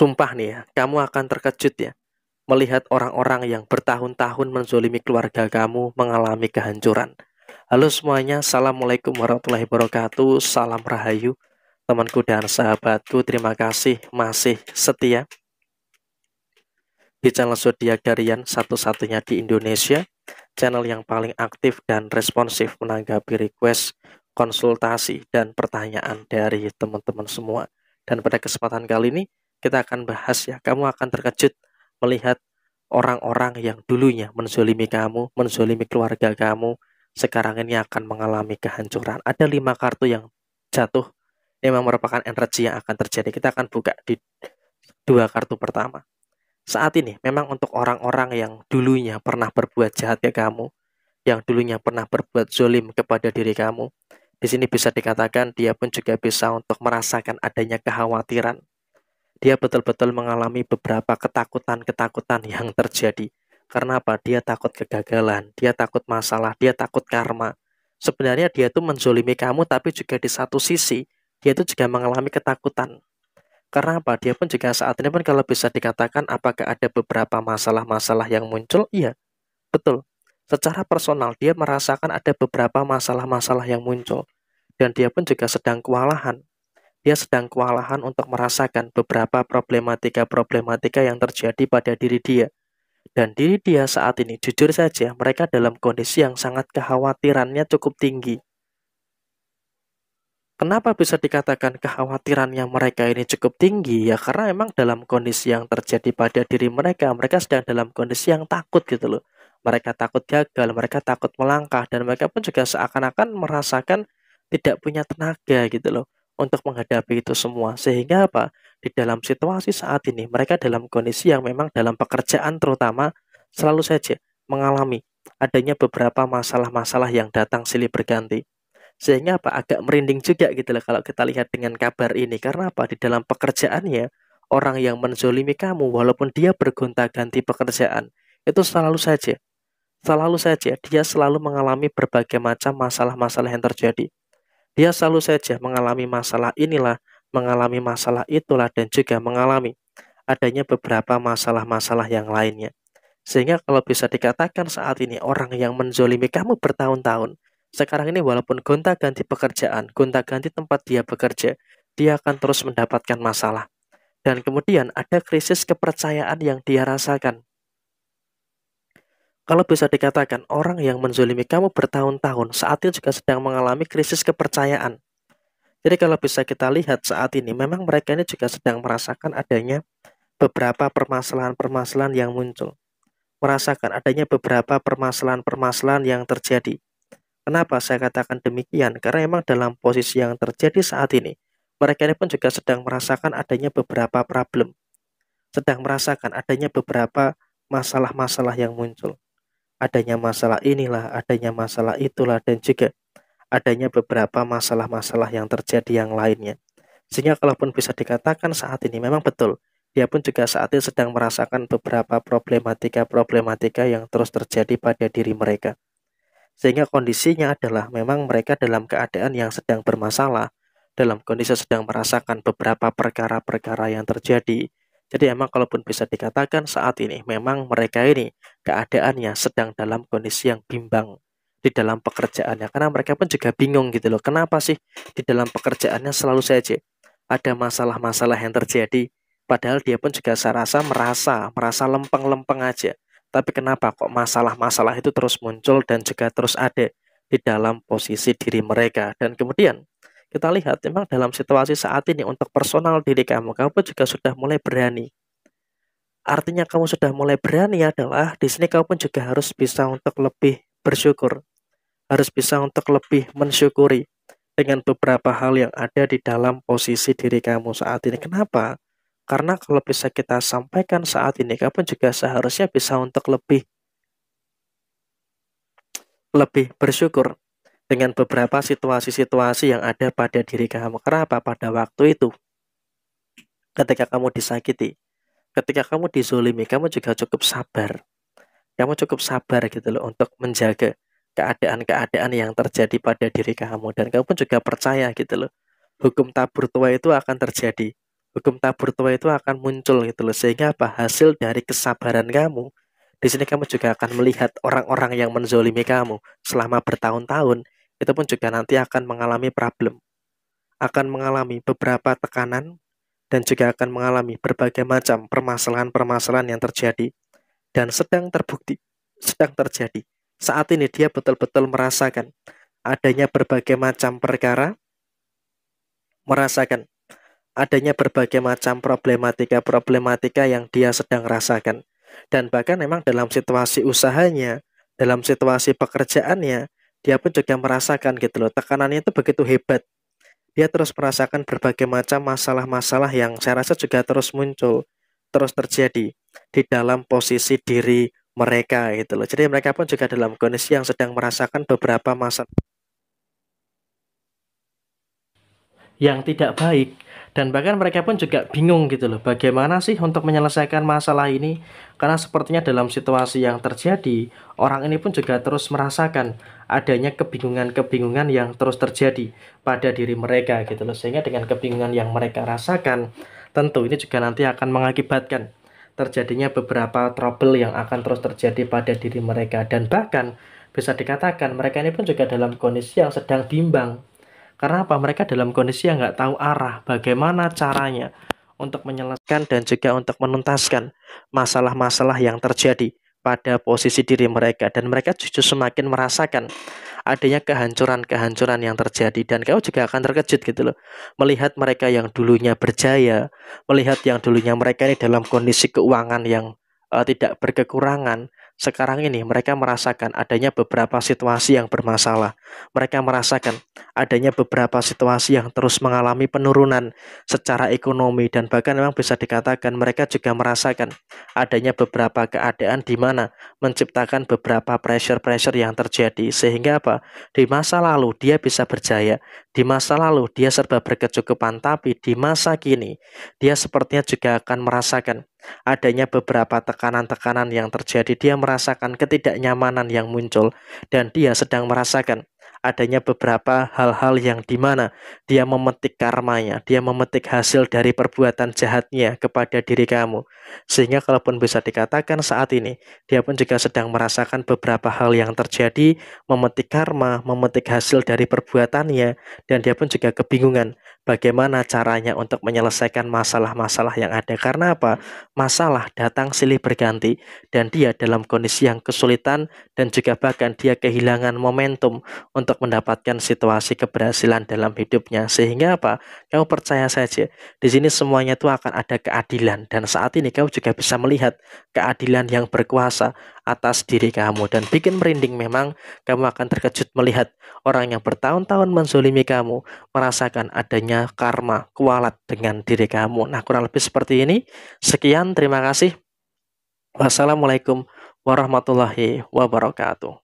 Sumpah nih ya, kamu akan terkejut ya melihat orang-orang yang bertahun-tahun menzolimi keluarga kamu mengalami kehancuran. Halo semuanya, Assalamualaikum warahmatullahi wabarakatuh. Salam Rahayu, temanku dan sahabatku. Terima kasih masih setia di channel Zodiak Darian, satu-satunya di Indonesia, channel yang paling aktif dan responsif menanggapi request, konsultasi, dan pertanyaan dari teman-teman semua. Dan pada kesempatan kali ini kita akan bahas ya, kamu akan terkejut melihat orang-orang yang dulunya menzolimi kamu, menzolimi keluarga kamu, sekarang ini akan mengalami kehancuran. Ada 5 kartu yang jatuh, memang merupakan energi yang akan terjadi. Kita akan buka di 2 kartu pertama. Saat ini memang untuk orang-orang yang dulunya pernah berbuat jahat ke kamu, yang dulunya pernah berbuat zolim kepada diri kamu, di sini bisa dikatakan dia pun juga bisa untuk merasakan adanya kekhawatiran. Dia betul-betul mengalami beberapa ketakutan-ketakutan yang terjadi. Karena apa? Dia takut kegagalan, dia takut masalah, dia takut karma. Sebenarnya dia tuh menzolimi kamu, tapi juga di satu sisi dia tuh juga mengalami ketakutan. Karena apa? Dia pun juga saat ini pun kalau bisa dikatakan apakah ada beberapa masalah-masalah yang muncul? Iya, betul. Secara personal dia merasakan ada beberapa masalah-masalah yang muncul. Dan dia pun juga sedang kewalahan. Dia sedang kewalahan untuk merasakan beberapa problematika-problematika yang terjadi pada diri dia. Dan diri dia saat ini, jujur saja, mereka dalam kondisi yang sangat kekhawatirannya cukup tinggi. Kenapa bisa dikatakan kekhawatiran yang mereka ini cukup tinggi? Ya karena memang dalam kondisi yang terjadi pada diri mereka, mereka sedang dalam kondisi yang takut gitu loh. Mereka takut gagal, mereka takut melangkah, dan mereka pun juga seakan-akan merasakan tidak punya tenaga gitu loh untuk menghadapi itu semua. Sehingga apa? Di dalam situasi saat ini, mereka dalam kondisi yang memang dalam pekerjaan terutama selalu saja mengalami adanya beberapa masalah-masalah yang datang silih berganti. Sehingga apa? Agak merinding juga gitu loh kalau kita lihat dengan kabar ini. Karena apa? Di dalam pekerjaannya, orang yang menzolimi kamu, walaupun dia bergonta-ganti pekerjaan, itu selalu saja, dia selalu mengalami berbagai macam masalah-masalah yang terjadi. Dia selalu saja mengalami masalah inilah, mengalami masalah itulah, dan juga mengalami adanya beberapa masalah-masalah yang lainnya. Sehingga kalau bisa dikatakan saat ini orang yang menzolimi kamu bertahun-tahun, sekarang ini walaupun gonta-ganti pekerjaan, gonta-ganti tempat dia bekerja, dia akan terus mendapatkan masalah. Dan kemudian ada krisis kepercayaan yang dia rasakan. Kalau bisa dikatakan orang yang menzolimi kamu bertahun-tahun saat ini juga sedang mengalami krisis kepercayaan. Jadi kalau bisa kita lihat saat ini memang mereka ini juga sedang merasakan adanya beberapa permasalahan-permasalahan yang muncul. Merasakan adanya beberapa permasalahan-permasalahan yang terjadi. Kenapa saya katakan demikian? Karena memang dalam posisi yang terjadi saat ini, mereka ini pun juga sedang merasakan adanya beberapa problem, sedang merasakan adanya beberapa masalah-masalah yang muncul. Adanya masalah inilah, adanya masalah itulah, dan juga adanya beberapa masalah-masalah yang terjadi yang lainnya. Sehingga kalaupun bisa dikatakan saat ini memang betul, dia pun juga saat ini sedang merasakan beberapa problematika-problematika yang terus terjadi pada diri mereka. Sehingga kondisinya adalah memang mereka dalam keadaan yang sedang bermasalah, dalam kondisi sedang merasakan beberapa perkara-perkara yang terjadi. Jadi emang kalaupun bisa dikatakan saat ini memang mereka ini keadaannya sedang dalam kondisi yang bimbang di dalam pekerjaannya. Karena mereka pun juga bingung gitu loh. Kenapa sih di dalam pekerjaannya selalu saja ada masalah-masalah yang terjadi. Padahal dia pun juga saya rasa merasa lempeng-lempeng aja. Tapi kenapa kok masalah-masalah itu terus muncul dan juga terus ada di dalam posisi diri mereka. Dan kemudian kita lihat memang dalam situasi saat ini untuk personal diri kamu pun juga sudah mulai berani. Artinya kamu sudah mulai berani adalah di sini kamu pun juga harus bisa untuk lebih bersyukur. Harus bisa untuk lebih mensyukuri dengan beberapa hal yang ada di dalam posisi diri kamu saat ini. Kenapa? Karena kalau bisa kita sampaikan saat ini, kamu juga seharusnya bisa untuk lebih bersyukur dengan beberapa situasi-situasi yang ada pada diri kamu. Kenapa? Pada waktu itu, ketika kamu disakiti, ketika kamu dizolimi, kamu juga cukup sabar. Kamu cukup sabar gitu loh untuk menjaga keadaan-keadaan yang terjadi pada diri kamu. Dan kamu pun juga percaya gitu loh, hukum tabur tua itu akan terjadi. hukum tabur tua itu akan muncul gitu loh. Sehingga apa? Hasil dari kesabaran kamu. Di sini kamu juga akan melihat orang-orang yang menzolimi kamu selama bertahun-tahun, itu pun juga nanti akan mengalami problem, akan mengalami beberapa tekanan, dan juga akan mengalami berbagai macam permasalahan-permasalahan yang terjadi dan sedang terbukti, sedang terjadi. Saat ini dia betul-betul merasakan adanya berbagai macam perkara, merasakan adanya berbagai macam problematika-problematika yang dia sedang rasakan. Dan bahkan memang dalam situasi usahanya, dalam situasi pekerjaannya, dia pun juga merasakan gitu loh, tekanannya itu begitu hebat. Dia terus merasakan berbagai macam masalah-masalah yang saya rasa juga terus muncul, terus terjadi di dalam posisi diri mereka gitu loh. Jadi mereka pun juga dalam kondisi yang sedang merasakan beberapa masalah yang tidak baik, dan bahkan mereka pun juga bingung gitu loh, bagaimana sih untuk menyelesaikan masalah ini, karena sepertinya dalam situasi yang terjadi, orang ini pun juga terus merasakan adanya kebingungan-kebingungan yang terus terjadi pada diri mereka gitu loh, sehingga dengan kebingungan yang mereka rasakan, tentu ini juga nanti akan mengakibatkan terjadinya beberapa trouble yang akan terus terjadi pada diri mereka, dan bahkan bisa dikatakan mereka ini pun juga dalam kondisi yang sedang bimbang. Karena apa? Mereka dalam kondisi yang nggak tahu arah, bagaimana caranya untuk menyelesaikan dan juga untuk menuntaskan masalah-masalah yang terjadi pada posisi diri mereka. Dan mereka justru semakin merasakan adanya kehancuran-kehancuran yang terjadi. Dan kau juga akan terkejut gitu loh, melihat mereka yang dulunya berjaya, melihat yang dulunya mereka ini dalam kondisi keuangan yang tidak berkekurangan. Sekarang ini mereka merasakan adanya beberapa situasi yang bermasalah. Mereka merasakan adanya beberapa situasi yang terus mengalami penurunan secara ekonomi, dan bahkan memang bisa dikatakan mereka juga merasakan adanya beberapa keadaan di mana menciptakan beberapa pressure-pressure yang terjadi, sehingga apa? Di masa lalu dia bisa berjaya, di masa lalu dia serba berkecukupan, tapi di masa kini dia sepertinya juga akan merasakan adanya beberapa tekanan-tekanan yang terjadi. Dia merasakan ketidaknyamanan yang muncul, dan dia sedang merasakan adanya beberapa hal-hal yang dimana dia memetik karmanya, dia memetik hasil dari perbuatan jahatnya kepada diri kamu. Sehingga kalaupun bisa dikatakan saat ini, dia pun juga sedang merasakan beberapa hal yang terjadi, memetik karma, memetik hasil dari perbuatannya, dan dia pun juga kebingungan bagaimana caranya untuk menyelesaikan masalah-masalah yang ada. Karena apa? Masalah datang silih berganti, dan dia dalam kondisi yang kesulitan, dan juga bahkan dia kehilangan momentum untuk mendapatkan situasi keberhasilan dalam hidupnya. Sehingga apa? Kamu percaya saja, di sini semuanya itu akan ada keadilan, dan saat ini kamu juga bisa melihat keadilan yang berkuasa atas diri kamu, dan bikin merinding memang. Kamu akan terkejut melihat orang yang bertahun-tahun menzolimi kamu merasakan adanya karma kualat dengan diri kamu. Nah, kurang lebih seperti ini. Sekian, terima kasih. Wassalamualaikum warahmatullahi wabarakatuh.